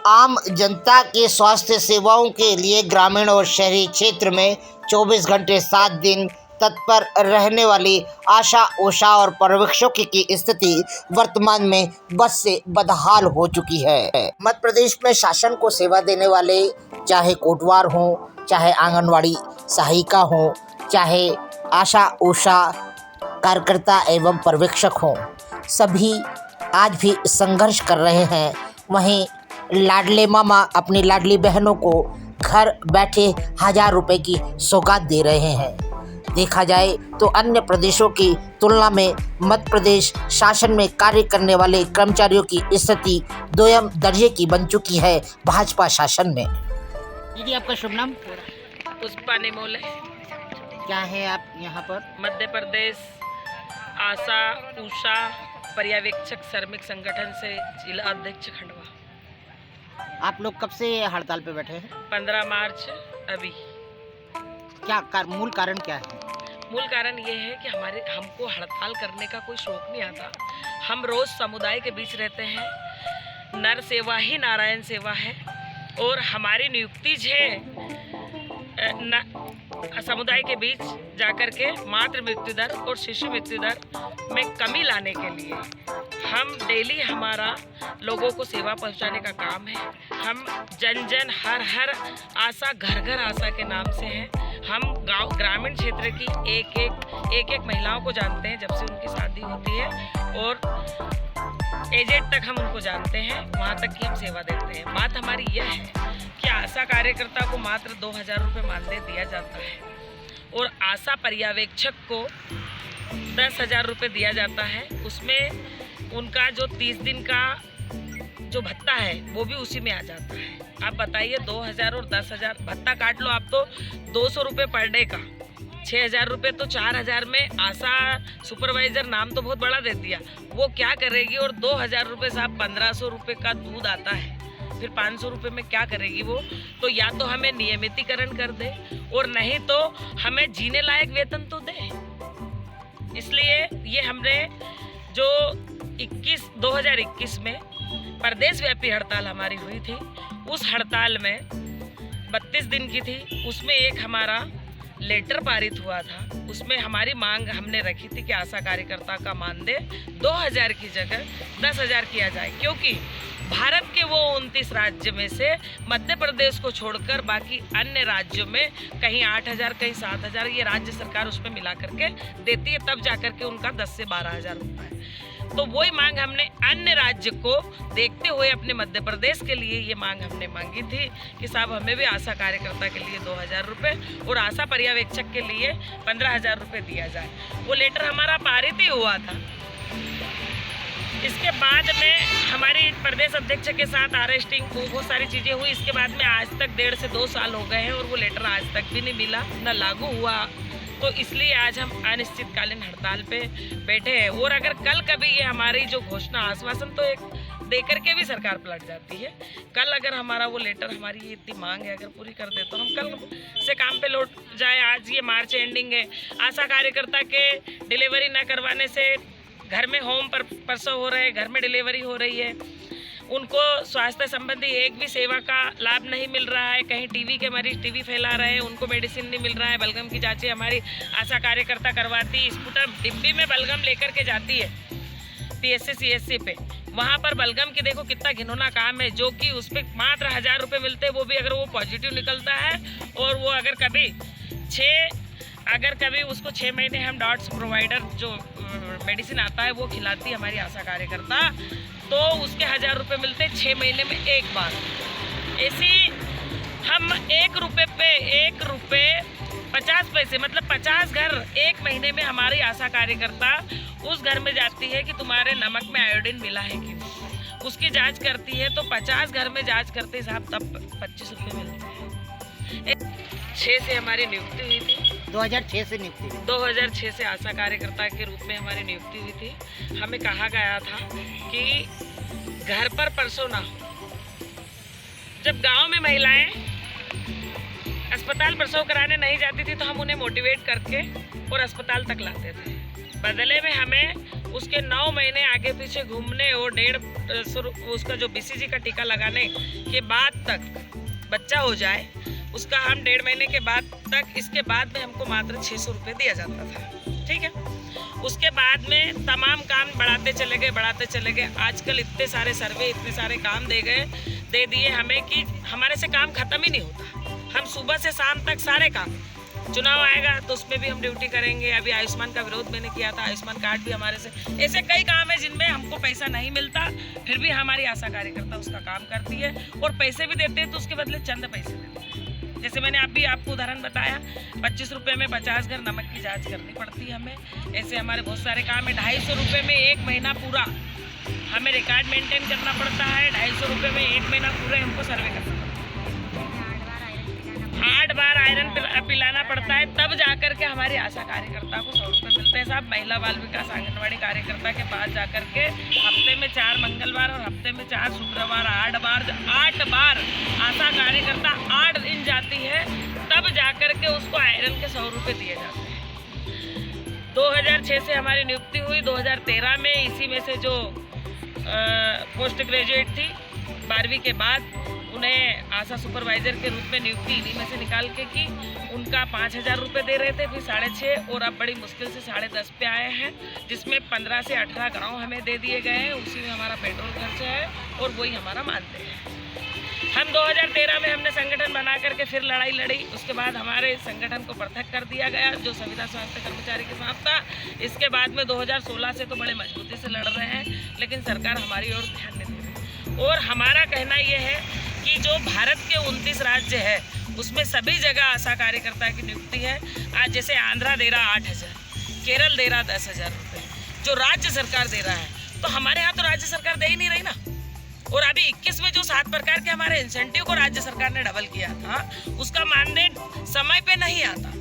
आम जनता के स्वास्थ्य सेवाओं के लिए ग्रामीण और शहरी क्षेत्र में 24 घंटे 7 दिन तत्पर रहने वाली आशा उषा और पर्यवेक्षकों की स्थिति वर्तमान में बस से बदहाल हो चुकी है। मध्य प्रदेश में शासन को सेवा देने वाले चाहे कोटवार हों, चाहे आंगनवाड़ी सहायिका हों, चाहे आशा उषा कार्यकर्ता एवं पर्यवेक्षक हों, सभी आज भी संघर्ष कर रहे हैं। वहीं लाडले मामा अपनी लाडली बहनों को घर बैठे 1000 रुपए की सौगात दे रहे हैं। देखा जाए तो अन्य प्रदेशों की तुलना में मध्य प्रदेश शासन में कार्य करने वाले कर्मचारियों की स्थिति दोयम दर्जे की बन चुकी है भाजपा शासन में। दीदी, आपका शुभ नाम? पुष्पा निमोले। क्या है आप यहाँ पर? मध्य प्रदेश आशा उषा पर्यवेक्षक श्रमिक संगठन से जिला अध्यक्ष खंडवा। आप लोग कब से हड़ताल पे बैठे हैं? 15 मार्च अभी। क्या मूल कारण क्या है? मूल कारण ये है कि हमको हड़ताल करने का कोई शौक नहीं आता। हम रोज समुदाय के बीच रहते हैं। नर सेवा ही नारायण सेवा है और हमारी नियुक्ति समुदाय के बीच जाकर के मातृ मृत्यु दर और शिशु मृत्यु दर में कमी लाने के लिए हम डेली हमारा लोगों को सेवा पहुंचाने का काम है। हम जन जन हर आशा घर घर आशा के नाम से हैं। हम गांव ग्रामीण क्षेत्र की एक महिलाओं को जानते हैं जब से उनकी शादी होती है और एजेड तक हम उनको जानते हैं, वहाँ तक की हम सेवा देते हैं। बात हमारी यह है कि आशा कार्यकर्ता को मात्र 2000 रुपये मानदेय दिया जाता है और आशा पर्यवेक्षक को 10,000 रुपये दिया जाता है। उसमें उनका जो 30 दिन का जो भत्ता है वो भी उसी में आ जाता है। आप बताइए 2000 और 10,000 भत्ता काट लो आप तो 200 रुपये पर डे का, 6000 रुपये तो 4000 में आशा सुपरवाइजर नाम तो बहुत बड़ा दे दिया, वो क्या करेगी? और 2000 रुपये साहब 1500 रुपये का दूध आता है, फिर 500 रुपये में क्या करेगी वो? तो या तो हमें नियमितीकरण कर दे और नहीं तो हमें जीने लायक वेतन तो दे। इसलिए ये हमने जो 2021 में प्रदेश व्यापी हड़ताल हमारी हुई थी, उस हड़ताल में 32 दिन की थी। उसमें एक हमारा लेटर पारित हुआ था। उसमें हमारी मांग हमने रखी थी कि आशा कार्यकर्ता का मानदेय 2000 की जगह 10,000 किया जाए, क्योंकि भारत के वो 29 राज्य में से मध्य प्रदेश को छोड़कर बाकी अन्य राज्यों में कहीं 8,000 कहीं 7,000 ये राज्य सरकार उसमें मिला करके देती है, तब जाकर के उनका 10 से 12,000 रुपये। तो वही मांग हमने अन्य राज्य को देखते हुए अपने मध्य प्रदेश के लिए ये मांग हमने मांगी थी कि साहब हमें भी आशा कार्यकर्ता के लिए 2000 रुपये और आशा पर्यवेक्षक के लिए 15,000 रुपये दिया जाए। वो लेटर हमारा पारित ही हुआ था। इसके बाद में हमारी प्रदेश अध्यक्ष के साथ अरेस्टिंग बहुत सारी चीज़ें हुई। इसके बाद में आज तक 1.5 से 2 साल हो गए हैं और वो लेटर आज तक भी नहीं मिला, न लागू हुआ। तो इसलिए आज हम अनिश्चितकालीन हड़ताल पे बैठे हैं। और अगर कल कभी ये हमारी जो घोषणा आश्वासन तो एक दे करके भी सरकार पलट जाती है, कल अगर हमारा वो लेटर हमारी ये इतनी मांग है अगर पूरी कर दे तो हम कल से काम पे लौट जाए। आज ये मार्च एंडिंग है, आशा कार्यकर्ता के डिलीवरी न करवाने से घर में होम प्रसव हो रहे हैं, घर में डिलीवरी हो रही है, उनको स्वास्थ्य संबंधी एक भी सेवा का लाभ नहीं मिल रहा है। कहीं टीबी के मरीज टीबी फैला रहे हैं, उनको मेडिसिन नहीं मिल रहा है। बलगम की जांचें हमारी आशा कार्यकर्ता करवाती, स्कूटर डिब्बी में बलगम लेकर के जाती है PSC CSC पे, वहाँ पर बलगम की देखो कितना घिनौना काम है, जो कि उस पर मात्र 1000 रुपये मिलते हैं। वो भी अगर वो पॉजिटिव निकलता है और वो अगर कभी उसको 6 महीने हम डॉट्स प्रोवाइडर जो मेडिसिन आता है वो खिलाती है हमारी आशा कार्यकर्ता, तो उसके 1000 रुपये मिलते हैं 6 महीने में एक बार। ऐसी हम 1 रुपये पे 1 रुपये 50 पैसे मतलब 50 घर एक महीने में हमारी आशा कार्यकर्ता उस घर में जाती है कि तुम्हारे नमक में आयोडीन मिला है कि नहीं, उसकी जांच करती है। तो 50 घर में जांच करते साहब तब 25 रुपये मिलते हैं। 6 से हमारी नियुक्ति हुई थी, 2006 से नियुक्ति हुई। 2006 से आशा कार्यकर्ता के रूप में हमारी नियुक्ति हुई थी। हमें कहा गया था कि घर पर प्रसव ना हो। जब गांव में महिलाएं अस्पताल प्रसव कराने नहीं जाती थी तो हम उन्हें मोटिवेट करके और अस्पताल तक लाते थे। बदले में हमें उसके 9 महीने आगे पीछे घूमने और 150 उसका जो BCG का टीका लगाने के बाद तक बच्चा हो जाए, उसका हम 1.5 महीने के बाद तक, इसके बाद में हमको मात्र 600 रुपये दिया जाता था। ठीक है, उसके बाद में तमाम काम बढ़ाते चले गए। आजकल इतने सारे सर्वे, इतने सारे काम दे दिए हमें कि हमारे से काम खत्म ही नहीं होता। हम सुबह से शाम तक सारे काम, चुनाव आएगा तो उसमें भी हम ड्यूटी करेंगे। अभी आयुष्मान का विरोध मैंने किया था, आयुष्मान कार्ड भी हमारे से, ऐसे कई काम है जिनमें हमको पैसा नहीं मिलता, फिर भी हमारी आशा कार्यकर्ता उसका काम करती है और पैसे भी देते हैं तो उसके बदले चंद पैसे देते हैं। जैसे मैंने अभी आपको उदाहरण बताया, 25 रुपये में 50 घर नमक की जांच करनी पड़ती है हमें। ऐसे हमारे बहुत सारे काम है। 250 रुपये में 1 महीना पूरा हमें रिकॉर्ड मेंटेन करना पड़ता है। 250 रुपये में 1 महीना पूरे हमको सर्वे करना पड़ता है। 8 बार आयरन पिलाना पड़ता है, तब जाकर के हमारी आशा कार्यकर्ता को 100 रुपये मिलते हैं साहब। महिला बाल विकास आंगनवाड़ी कार्यकर्ता के पास जाकर के हफ्ते में 4 मंगलवार और हफ्ते में 4 शुक्रवार, 8 बार आशा कार्यकर्ता 8 दिन जाती है, तब जाकर के उसको आयरन के 100 रुपये दिए जाते हैं। 2006 से हमारी नियुक्ति हुई। 2013 में इसी में से जो पोस्ट ग्रेजुएट थी 12वीं के बाद, उन्हें आशा सुपरवाइजर के रूप में नियुक्ति इन्हीं में से निकाल के की। उनका 5,000 रुपये दे रहे थे, फिर 6.5 और अब बड़ी मुश्किल से 10.5 पे आए हैं, जिसमें 15 से 18 गांव हमें दे दिए गए हैं। उसी में हमारा पेट्रोल खर्च है और वही हमारा मानते हैं। हम 2013 में हमने संगठन बना करके फिर लड़ाई लड़ी। उसके बाद हमारे संगठन को पृथक कर दिया गया, जो संविदा स्वास्थ्य कर्मचारी के साथ था। इसके बाद में 2016 से तो बड़े मजबूती से लड़ रहे हैं, लेकिन सरकार हमारी ओर ध्यान नहीं दे रही। और हमारा कहना ये है कि जो भारत के 29 राज्य है, उसमें सभी जगह आशा कार्यकर्ता की नियुक्ति है। आज जैसे आंध्रा दे रहा 8,000, केरल दे रहा 10,000 रुपये, जो राज्य सरकार दे रहा है, तो हमारे यहाँ तो राज्य सरकार दे ही नहीं रही ना। और अभी 21 में जो 7 प्रकार के हमारे इंसेंटिव को राज्य सरकार ने डबल किया था, उसका मानदेय समय पे नहीं आता,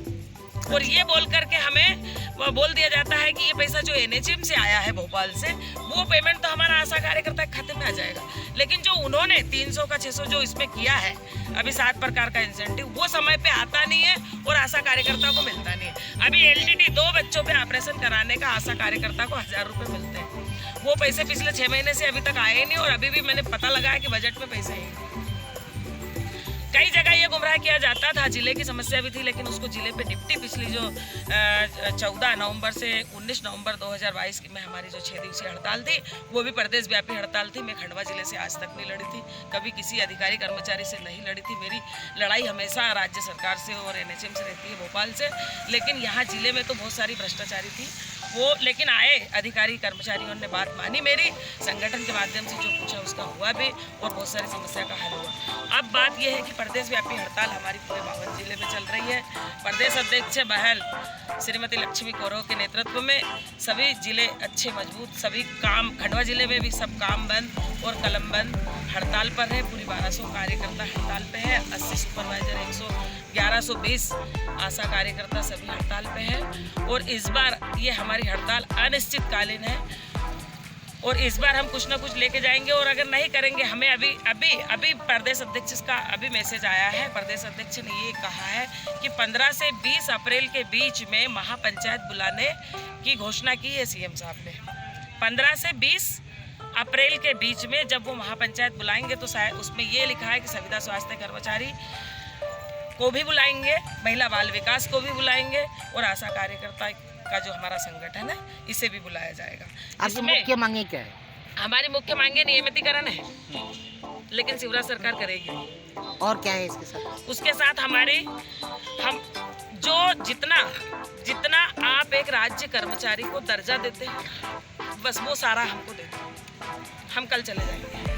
और ये बोल करके हमें बोल दिया जाता है कि ये पैसा जो NHM से आया है भोपाल से, वो पेमेंट तो हमारा आशा कार्यकर्ता के खाते में आ जाएगा। लेकिन जो उन्होंने 300 का 600 जो इसमें किया है अभी 7 प्रकार का इंसेंटिव, वो समय पे आता नहीं है और आशा कार्यकर्ता को मिलता नहीं है। अभी LTT 2 बच्चों पे ऑपरेशन कराने का आशा कार्यकर्ता को 1,000 रुपये मिलते हैं। वो पैसे पिछले 6 महीने से अभी तक आए नहीं, और अभी भी मैंने पता लगाया कि बजट में पैसे हैं। कई जगह ये गुमराह किया जाता था, जिले की समस्या भी थी, लेकिन उसको जिले पे डिप्टी पिछली जो 14 नवंबर से 19 नवंबर 2022 में हमारी जो 6 दिवसीय हड़ताल थी, वो भी प्रदेश व्यापी हड़ताल थी। मैं खंडवा जिले से आज तक नहीं लड़ी थी, कभी किसी अधिकारी कर्मचारी से नहीं लड़ी थी। मेरी लड़ाई हमेशा राज्य सरकार से और NHM से रहती है, भोपाल से। लेकिन यहाँ जिले में तो बहुत सारी भ्रष्टाचारी थी वो, लेकिन आए अधिकारी कर्मचारियों ने बात मानी मेरी, संगठन के माध्यम से जो पूछा उसका हुआ भी, और बहुत सारी समस्या का हल हुआ। अब बात यह है कि प्रदेश व्यापी हड़ताल हमारी पूरे 52 जिले में चल रही है। प्रदेश अध्यक्ष बहल श्रीमती लक्ष्मी कौरव के नेतृत्व में सभी जिले अच्छे मजबूत, सभी काम, खंडवा जिले में भी सब काम बंद और कलम बंद हड़ताल पर है। पूरी 1200 कार्यकर्ता हड़ताल पे है, 80 सुपरवाइजर, 1120 आशा कार्यकर्ता सभी हड़ताल पे है। और इस बार ये हमारी हड़ताल अनिश्चितकालीन है, और इस बार हम कुछ ना कुछ लेके जाएंगे। और अगर नहीं करेंगे, हमें अभी प्रदेश अध्यक्ष का अभी मैसेज आया है। प्रदेश अध्यक्ष ने ये कहा है कि 15 से 20 अप्रैल के बीच में महापंचायत बुलाने की घोषणा की है CM साहब ने। 15 से 20 अप्रैल के बीच में जब वो महापंचायत बुलाएंगे, तो शायद उसमें ये लिखा है कि संविदा स्वास्थ्य कर्मचारी को भी बुलाएंगे, महिला बाल विकास को भी बुलाएंगे, और आशा कार्यकर्ता का जो हमारा संगठन है इसे भी बुलाया जाएगा। आपकी मुख्य मांगे क्या है? हमारी मुख्य मांगे नियमितीकरण है, लेकिन शिवराज सरकार करेगी नहीं। और क्या है इसके साथ? उसके साथ हम जो जितना आप एक राज्य कर्मचारी को दर्जा देते हैं, बस वो सारा हमको देते हैं। हम कल चले जाएंगे।